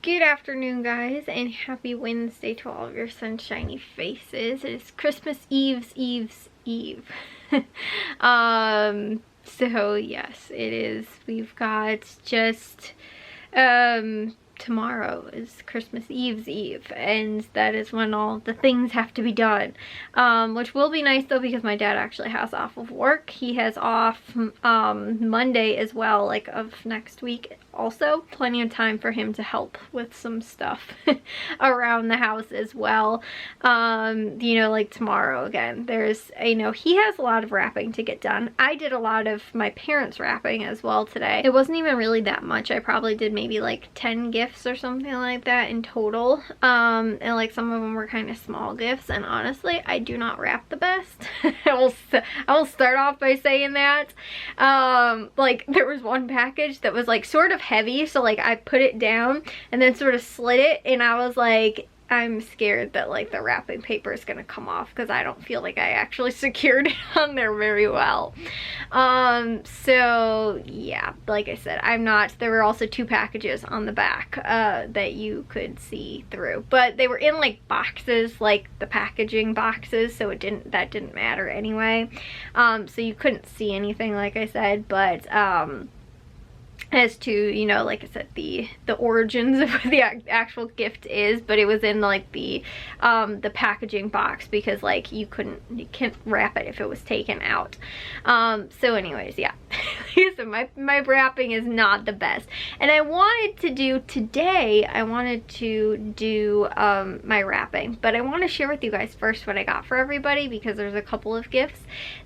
Good afternoon, guys, and happy Wednesday to all of your sunshiny faces. It is Christmas Eve. So yes, it is. We've got just tomorrow is Christmas Eve, and that is when all the things have to be done, which will be nice though, because my dad actually has off of work. He has off Monday as well, like of next week. Also plenty of time for him to help with some stuff around the house as well. You know, like tomorrow again, there's, you know, he has a lot of wrapping to get done. I did a lot of my parents' wrapping as well today. It wasn't even really that much. I probably did maybe like 10 gifts or something like that in total, and like some of them were kind of small gifts, and honestly I do not wrap the best. I will start off by saying that. Like there was one package that was like sort of heavy, so like I put it down and then sort of slid it, and I was like, I'm scared that like the wrapping paper is gonna come off because I don't feel like I actually secured it on there very well. So yeah, like I said, there were also 2 packages on the back that you could see through, but they were in like boxes, like the packaging boxes, so that didn't matter anyway. So you couldn't see anything, like I said, but as to, you know, like I said, the origins of what the actual gift is, but it was in like the packaging box, because like you can't wrap it if it was taken out. So anyways, yeah. So my wrapping is not the best, and I wanted to do my wrapping, but I want to share with you guys first what I got for everybody, because there's a couple of gifts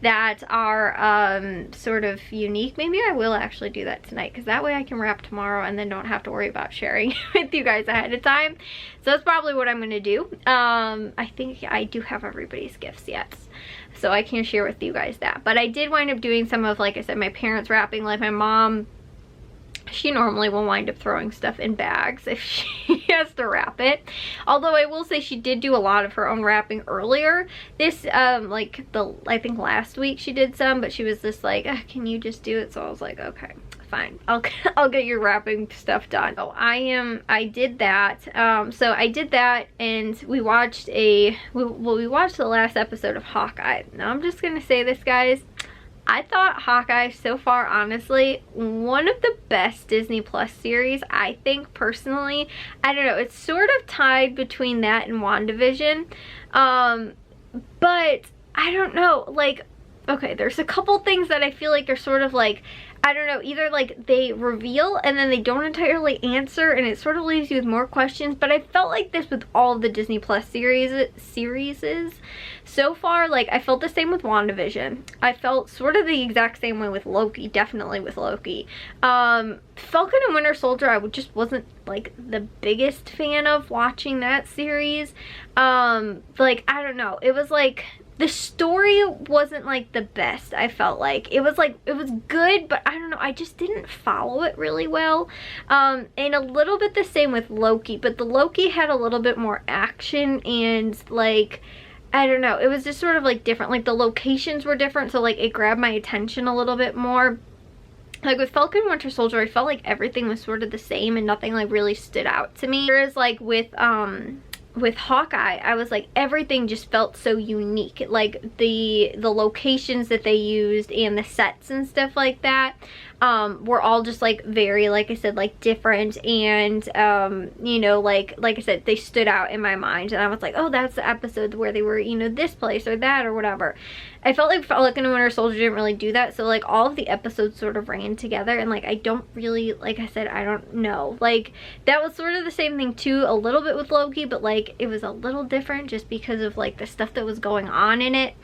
that are sort of unique. Maybe I will actually do that tonight, because that way I can wrap tomorrow and then don't have to worry about sharing with you guys ahead of time. So that's probably what I'm going to do. I think I do have everybody's gifts yet, so I can share with you guys that. But I did wind up doing some of, like I said, my parents' wrapping. Like my mom, she normally will wind up throwing stuff in bags if she has to wrap it. Although I will say she did do a lot of her own wrapping earlier. This, I think last week she did some, but she was just like, can you just do it? So I was like, okay, fine, I'll get your wrapping stuff done. So I did that. So I did that, and we watched we watched the last episode of Hawkeye. Now I'm just gonna say this, guys. I thought Hawkeye so far, honestly, one of the best Disney Plus series, I think, personally. I don't know, it's sort of tied between that and WandaVision. But I don't know, like, okay, there's a couple things that I feel like are sort of like, I don't know, either like they reveal and then they don't entirely answer, and it sort of leaves you with more questions. But I felt like this with all of the Disney Plus series so far. Like I felt the same with WandaVision. I felt sort of the exact same way with Loki, definitely with Loki. Falcon and Winter Soldier, I just wasn't like the biggest fan of watching that series. Like, I don't know, it was like, the story wasn't like the best. I felt like it was good, but I don't know, I just didn't follow it really well. And a little bit the same with Loki, but the Loki had a little bit more action, and like, I don't know, it was just sort of like different. Like the locations were different, so like it grabbed my attention a little bit more. Like with Falcon Winter Soldier, I felt like everything was sort of the same and nothing like really stood out to me. Whereas like with Hawkeye, I was like, everything just felt so unique. Like the locations that they used and the sets and stuff like that were all just like very, like I said, like different, and you know, like I said, they stood out in my mind, and I was like, oh, that's the episode where they were, you know, this place or that or whatever. I felt like Falcon and Winter Soldier didn't really do that, so like all of the episodes sort of ran together, and like I don't really, like I said, I don't know, like that was sort of the same thing too a little bit with Loki, but like it was a little different just because of like the stuff that was going on in it.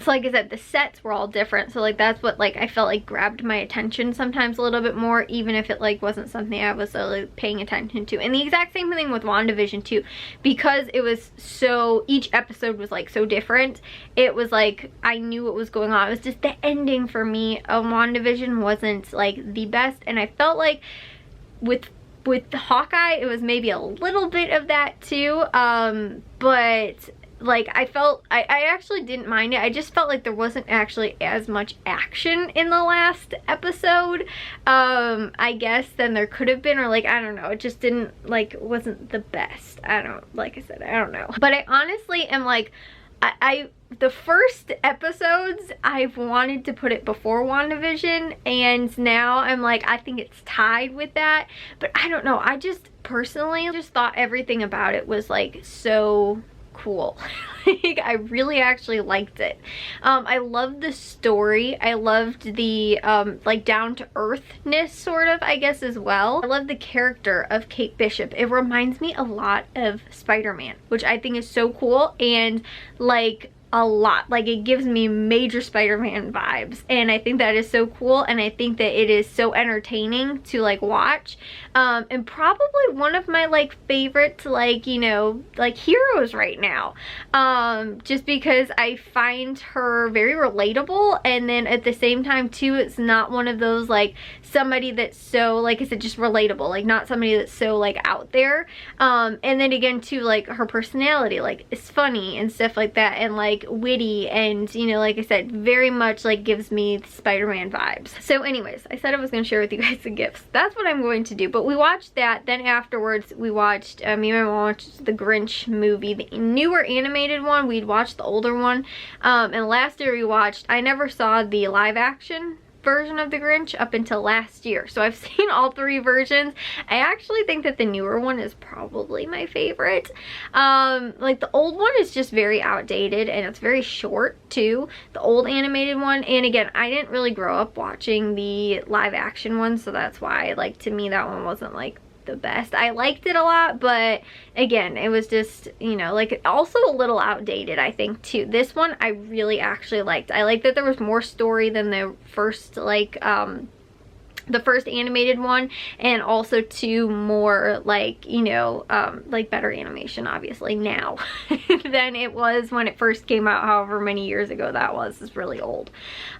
So like I said, the sets were all different, so like that's what like I felt like grabbed my attention sometimes a little bit more, even if it like wasn't something I was like paying attention to. And the exact same thing with WandaVision too, because it was so, each episode was like so different. It was like I knew what was going on. It was just the ending for me of WandaVision wasn't like the best, and I felt like with Hawkeye it was maybe a little bit of that too, but like, I actually didn't mind it. I just felt like there wasn't actually as much action in the last episode, I guess, than there could have been, or like, I don't know, it just didn't, like, wasn't the best. Like I said, I don't know. But I honestly am like, the first episodes, I've wanted to put it before WandaVision, and now I'm like, I think it's tied with that. But I don't know, I just personally just thought everything about it was like so cool. Like, I really actually liked it. I loved the story. I loved the like down-to-earthness sort of, I guess, as well. I love the character of Kate Bishop. It reminds me a lot of Spider-Man, which I think is so cool, and like a lot, like, it gives me major Spider-Man vibes, and I think that is so cool, and I think that it is so entertaining to like watch, and probably one of my like favorite, like, you know, like heroes right now, just because I find her very relatable, and then at the same time too, it's not one of those like somebody that's so, like I said, just relatable, like not somebody that's so like out there, and then again too, like her personality, like, is funny and stuff like that, and like witty, and you know, like I said, very much like gives me Spider-Man vibes. So anyways, I said I was going to share with you guys the gifts. That's what I'm going to do. But we watched that, then afterwards we watched, me and my mom watched the Grinch movie, the newer animated one. We'd watched the older one, and last year we watched, I never saw the live action version of the Grinch up until last year, so I've seen all 3 versions. I actually think that the newer one is probably my favorite. Like, the old one is just very outdated, and it's very short too, the old animated one. And again, I didn't really grow up watching the live action one, so that's why, like, to me that one wasn't like the best. I liked it a lot, but again, it was just, you know, like, also a little outdated, I think, too. This one I really actually liked. I liked that there was more story than the first, like, the first animated one, and also too more, like, you know, like better animation obviously now than it was when it first came out, however many years ago that was. It's really old.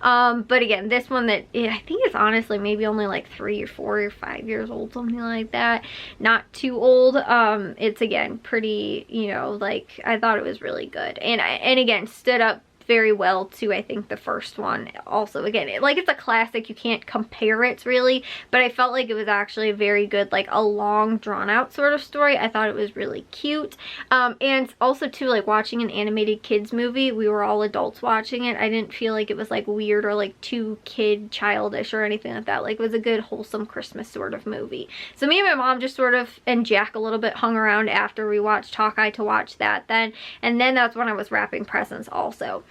But again, this one that I think is honestly maybe only like 3 or 4 or 5 years old, something like that, not too old. It's again pretty, you know, like, I thought it was really good, and again stood up very well to, I think, the first one also. Again, it's a classic, you can't compare it really, but I felt like it was actually a very good, like, a long drawn out sort of story. I thought it was really cute, and also too, like, watching an animated kids movie, we were all adults watching it. I didn't feel like it was like weird or like too childish or anything like that. Like, it was a good wholesome Christmas sort of movie. So me and my mom just sort of, and Jack a little bit, hung around after we watched Hawkeye to watch that then, and then that's when I was wrapping presents also.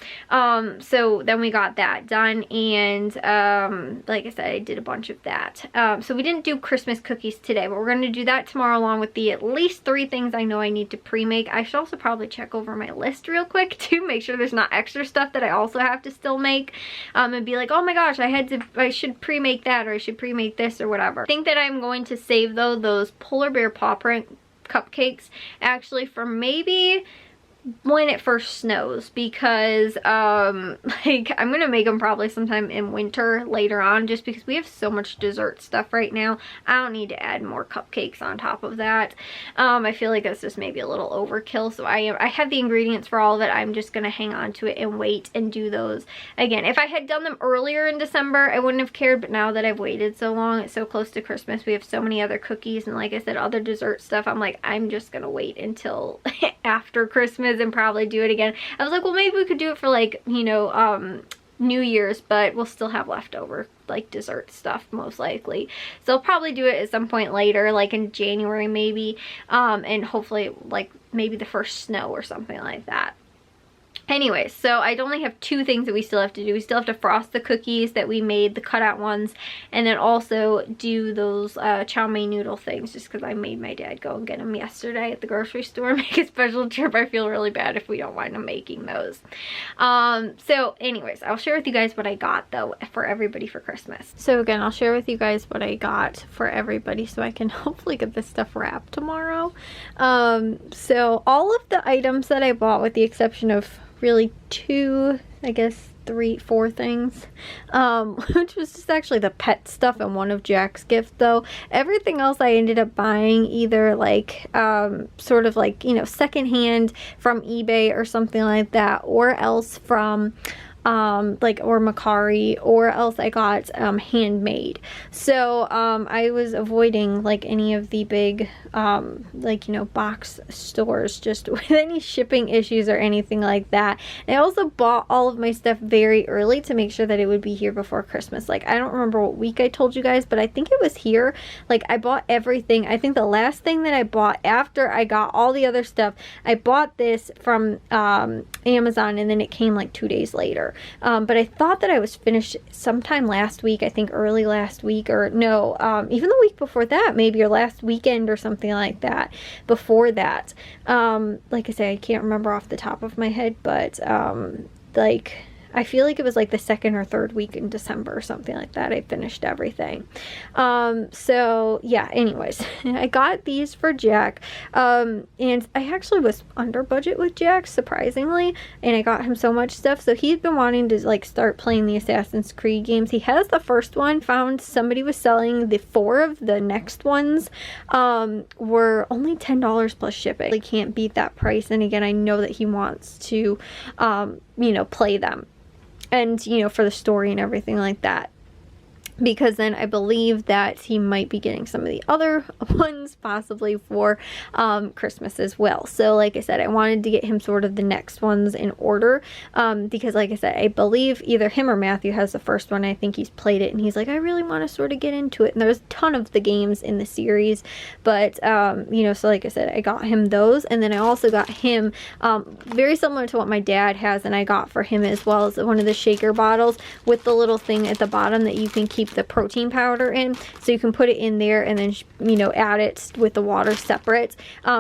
So then we got that done, and like I said, I did a bunch of that. So we didn't do Christmas cookies today, but we're going to do that tomorrow, along with the at least 3 things I know I need to pre-make. I should also probably check over my list real quick to make sure there's not extra stuff that I also have to still make, and be like, oh my gosh, I should pre-make that, or I should pre-make this, or whatever. I think that I'm going to save, though, those polar bear paw print cupcakes actually for maybe when it first snows, because like, I'm gonna make them probably sometime in winter later on, just because we have so much dessert stuff right now. I don't need to add more cupcakes on top of that. I feel like that's just maybe a little overkill, so I have the ingredients for all of it. I'm just gonna hang on to it and wait and do those. Again, if I had done them earlier in December, I wouldn't have cared, but now that I've waited so long, it's so close to Christmas, we have so many other cookies and, like I said, other dessert stuff, I'm like, I'm just gonna wait until after Christmas and probably do it again. I was like, well, maybe we could do it for, like, you know, New Year's, but we'll still have leftover, like, dessert stuff most likely. So I'll probably do it at some point later, like in January maybe, and hopefully, like, maybe the first snow or something like that. Anyways, so I only have 2 things that we still have to do. We still have to frost the cookies that we made, the cutout ones, and then also do those chow mein noodle things, just because I made my dad go and get them yesterday at the grocery store, make a special trip. I feel really bad if we don't wind up making those. So anyways, I'll share with you guys what I got, though, for everybody for Christmas. So again, I'll share with you guys what I got for everybody, so I can hopefully get this stuff wrapped tomorrow. So all of the items that I bought, with the exception of really 2, I guess 4 things, which was just actually the pet stuff and one of Jack's gifts though. Everything else I ended up buying either like sort of like, you know, secondhand from eBay or something like that, or else from like, or Macari, or else I got handmade. So I was avoiding like any of the big like, you know, box stores just with any shipping issues or anything like that. And I also bought all of my stuff very early to make sure that it would be here before Christmas. Like, I don't remember what week I told you guys, but I think it was here. Like, I bought everything. I think the last thing that I bought after I got all the other stuff, I bought this from Amazon, and then it came like 2 days later. But I thought that I was finished sometime last week, I think early last week, or no, even the week before that, maybe, or last weekend or something like that, before that. Like I say, I can't remember off the top of my head, but like, I feel like it was like the 2nd or 3rd week in December or something like that. I finished everything. So yeah, anyways, I got these for Jack. And I actually was under budget with Jack, surprisingly, and I got him so much stuff. So he's been wanting to like start playing the Assassin's Creed games. He has the first one, found somebody was selling the 4 of the next ones, were only $10 plus shipping. Really can't beat that price. And again, I know that he wants to, you know, play them. And, you know, for the story and everything like that. Because then I believe that he might be getting some of the other ones possibly for Christmas as well. So like I said, I wanted to get him sort of the next ones in order, because like I said, I believe either him or Matthew has the first one. I think he's played it and he's like, I really want to sort of get into it. And there's a ton of the games in the series, but you know, so like I said, I got him those, and then I also got him very similar to what my dad has, and I got for him as well, as one of the shaker bottles with the little thing at the bottom that you can keep the protein powder in, so you can put it in there and then, you know, add it with the water separate,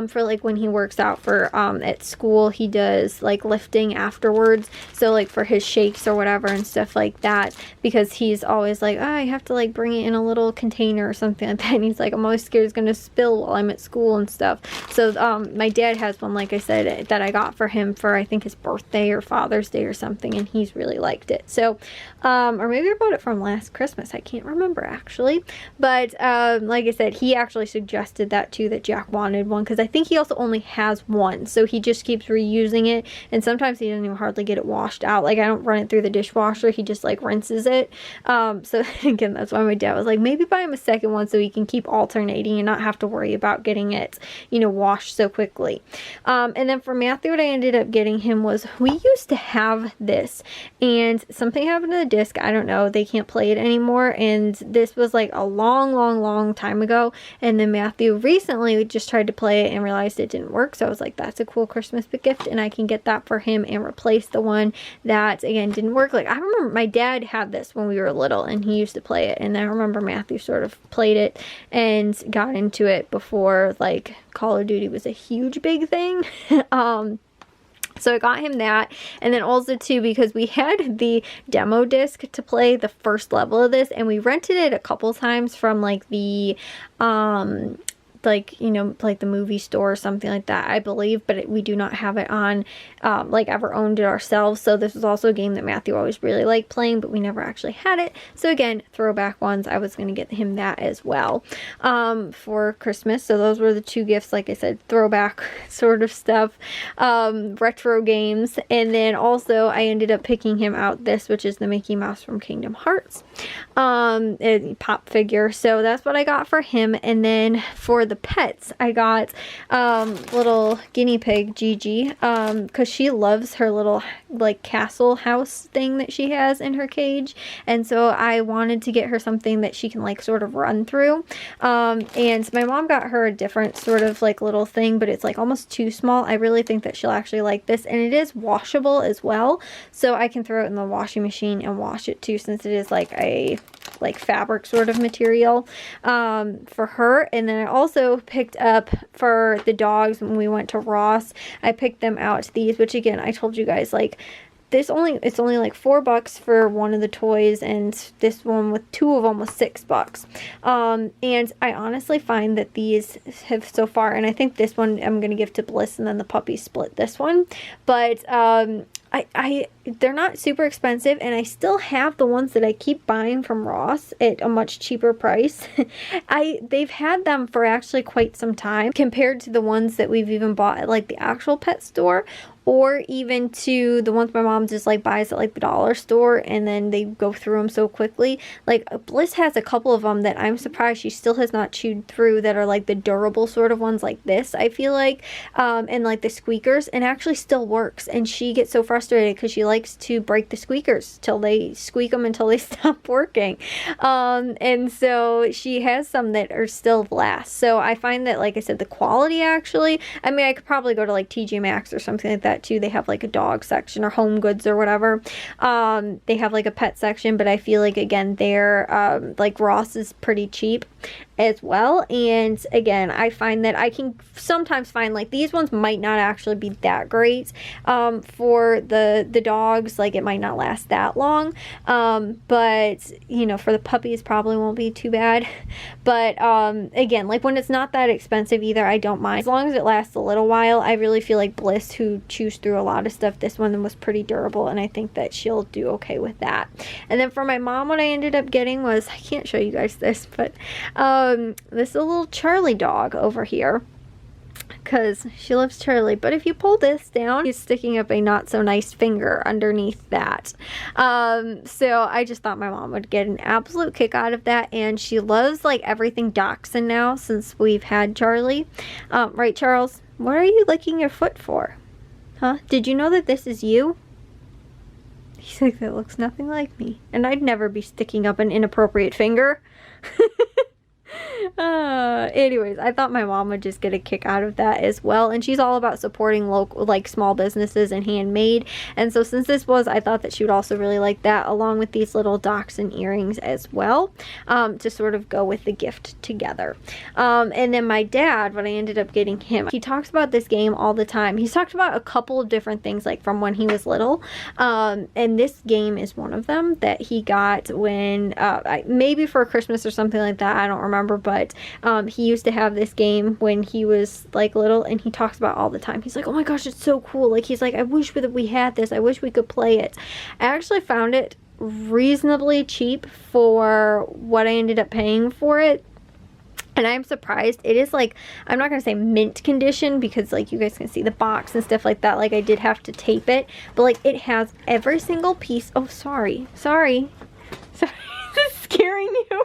for like when he works out for at school. He does like lifting afterwards, so like for his shakes or whatever and stuff like that, because he's always like, oh, I have to like bring it in a little container or something like that, and he's like, I'm always scared it's gonna spill while I'm at school and stuff. So my dad has one, like I said, that I got for him for I think his birthday or Father's Day or something, and he's really liked it. So or maybe I bought it from last Christmas, I can't remember actually, but like I said, he actually suggested that too, that Jack wanted one, because I think he also only has one, so he just keeps reusing it, and sometimes he doesn't even hardly get it washed out. Like, I don't run it through the dishwasher, he just like rinses it. So again, that's why my dad was like, maybe buy him a second one so he can keep alternating and not have to worry about getting it, you know, washed so quickly. And then for Matthew, what I ended up getting him was, we used to have this and something happened to the disc, I don't know, they can't play it anymore, and this was like a long time ago, and then Matthew recently just tried to play it and realized it didn't work. So I was like, that's a cool Christmas gift, and I can get that for him and replace the one that again didn't work. Like, I remember my dad had this when we were little and he used to play it, and I remember Matthew sort of played it and got into it before like Call of Duty was a huge big thing. So I got him that, and then also too, because we had the demo disc to play the first level of this, and we rented it a couple times from like the like, you know, like the movie store or something like that, I believe, but we do not have it on, like, ever owned it ourselves. So this was also a game that Matthew always really liked playing, but we never actually had it. So again, throwback ones, I was going to get him that as well, for Christmas. So those were the 2 gifts, like I said, throwback sort of stuff, retro games. And then also I ended up picking him out this, which is the Mickey Mouse from Kingdom Hearts, a pop figure. So that's what I got for him. And then for the pets, I got little guinea pig Gigi, because she loves her little like castle house thing that she has in her cage, and so I wanted to get her something that she can like sort of run through, and my mom got her a different sort of like little thing, but it's like almost too small. I really think that she'll actually like this, and it is washable as well, so I can throw it in the washing machine and wash it too, since it is like a fabric sort of material, for her. And then I also picked up for the dogs when we went to Ross, I picked them out these, which again, I told you guys, like, it's only like $4 for one of the toys, and this one with 2 of them was $6. And I honestly find that these have so far, and I think this one I'm going to give to Bliss, and then the puppy split this one, but they're not super expensive, and I still have the ones that I keep buying from Ross at a much cheaper price. They've had them for actually quite some time compared to the ones that we've even bought at like the actual pet store, or even to the ones my mom just like buys at like the dollar store, and then they go through them so quickly. Like Bliss has a couple of them that I'm surprised she still has not chewed through, that are like the durable sort of ones like this, I feel like, and like the squeakers, and actually still works. And she gets so frustrated because she likes to break the squeakers till they squeak them until they stop working. And so she has some that are still last. So I find that, like I said, the quality actually, I mean, I could probably go to like TJ Maxx or something like that too. They have like a dog section, or Home Goods or whatever. They have like a pet section, but I feel like, again, they're like Ross is pretty cheap as well. And again, I find that I can sometimes find like these ones might not actually be that great for the dogs. Like it might not last that long, but you know, for the puppies probably won't be too bad. But again, like when it's not that expensive either, I don't mind as long as it lasts a little while. I really feel like Bliss, who chews through a lot of stuff, this one was pretty durable, and I think that she'll do okay with that. And then for my mom, what I ended up getting was, I can't show you guys this, but this is a little Charlie dog over here, because she loves Charlie. But if you pull this down, he's sticking up a not so nice finger underneath that. So I just thought my mom would get an absolute kick out of that, and she loves like everything dachshund now since we've had Charlie. Right, Charles? What are you licking your foot for? Huh? Did you know that this is you? He's like, that looks nothing like me. And I'd never be sticking up an inappropriate finger. Anyways, I thought my mom would just get a kick out of that as well, and she's all about supporting local, like small businesses and handmade, and so since this was, I thought that she would also really like that, along with these little dachshund earrings as well, to sort of go with the gift together. And then my dad, what I ended up getting him, he talks about this game all the time. He's talked about a couple of different things, like from when he was little, and this game is one of them that he got when maybe for Christmas or something like that, I don't remember, but he used to have this game when he was like little, and he talks about all the time. He's like, oh my gosh, it's so cool. Like, he's like, I wish that we had this. I wish we could play it. I actually found it reasonably cheap for what I ended up paying for it. And I'm surprised. It is like, I'm not going to say mint condition, because like you guys can see the box and stuff like that. Like I did have to tape it, but like it has every single piece. Oh, sorry. Is this scaring you?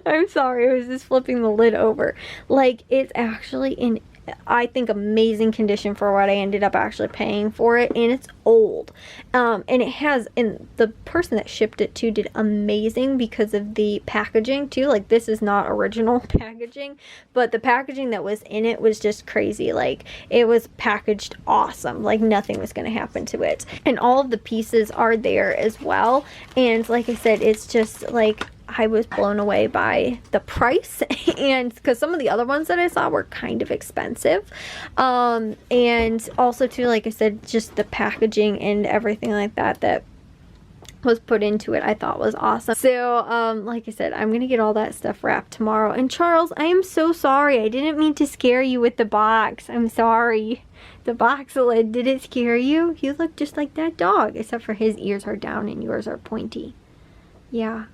I'm sorry, I was just flipping the lid over. Like, it's actually in, I think, amazing condition for what I ended up actually paying for it, and it's old. And it has, and the person that shipped it to did amazing because of the packaging too. Like, this is not original packaging, but the packaging that was in it was just crazy. Like, it was packaged awesome. Like, nothing was going to happen to it. And all of the pieces are there as well. And like I said, it's just like, I was blown away by the price, and because some of the other ones that I saw were kind of expensive, and also too, like I said, just the packaging and everything like that was put into it, I thought was awesome. So like I said, I'm gonna get all that stuff wrapped tomorrow. And Charles, I am so sorry, I didn't mean to scare you with the box. I'm sorry. The box lid, did it scare you? You look just like that dog, except for his ears are down and yours are pointy. Yeah.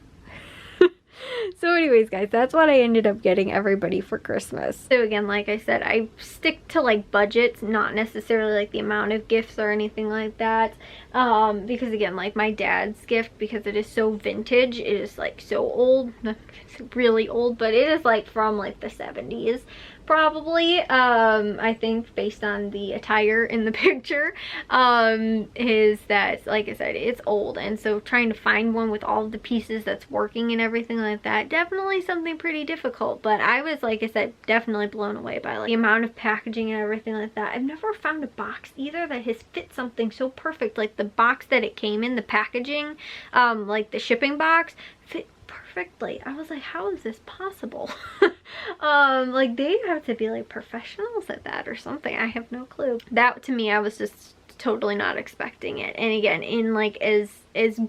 So anyways, guys, that's what I ended up getting everybody for Christmas. So again, like I said, I stick to like budgets, not necessarily like the amount of gifts or anything like that, because again, like my dad's gift, because it is so vintage, it is like so old, it's really old, but it is like from like the 70s probably, I think, based on the attire in the picture, is that, like I said, it's old, and so trying to find one with all of the pieces that's working and everything like that, definitely something pretty difficult. But I was, like I said, definitely blown away by like the amount of packaging and everything like that. I've never found a box either that has fit something so perfect. Like the box that it came in, the packaging, like the shipping box, fit perfectly. I was like, how is this possible? Like they have to be like professionals at that or something. I have no clue. That to me, I was just totally not expecting it. And again, in like as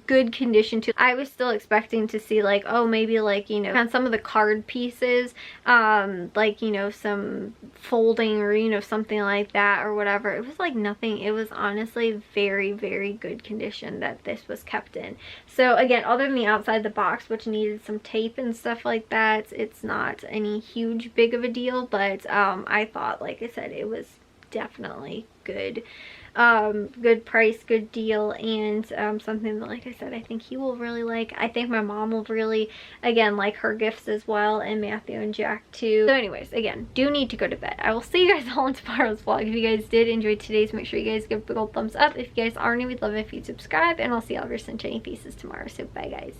good condition too. I was still expecting to see like, oh, maybe like, you know, on some of the card pieces, like, you know, some folding or, you know, something like that or whatever. It was like nothing. It was honestly very, very good condition that this was kept in. So again, other than the outside of the box, which needed some tape and stuff like that, it's not any huge big of a deal, but I thought, like I said, it was definitely good. Good price, good deal, and something that, like I said, I think he will really like. I think my mom will really, again, like her gifts as well, and Matthew and Jack too. So anyways, again, do need to go to bed. I will see you guys all in tomorrow's vlog. If you guys did enjoy today's, make sure you guys give a big old thumbs up. If you guys are new, we'd love it if you'd subscribe, and I'll see all of your sunshiny faces tomorrow. So bye guys.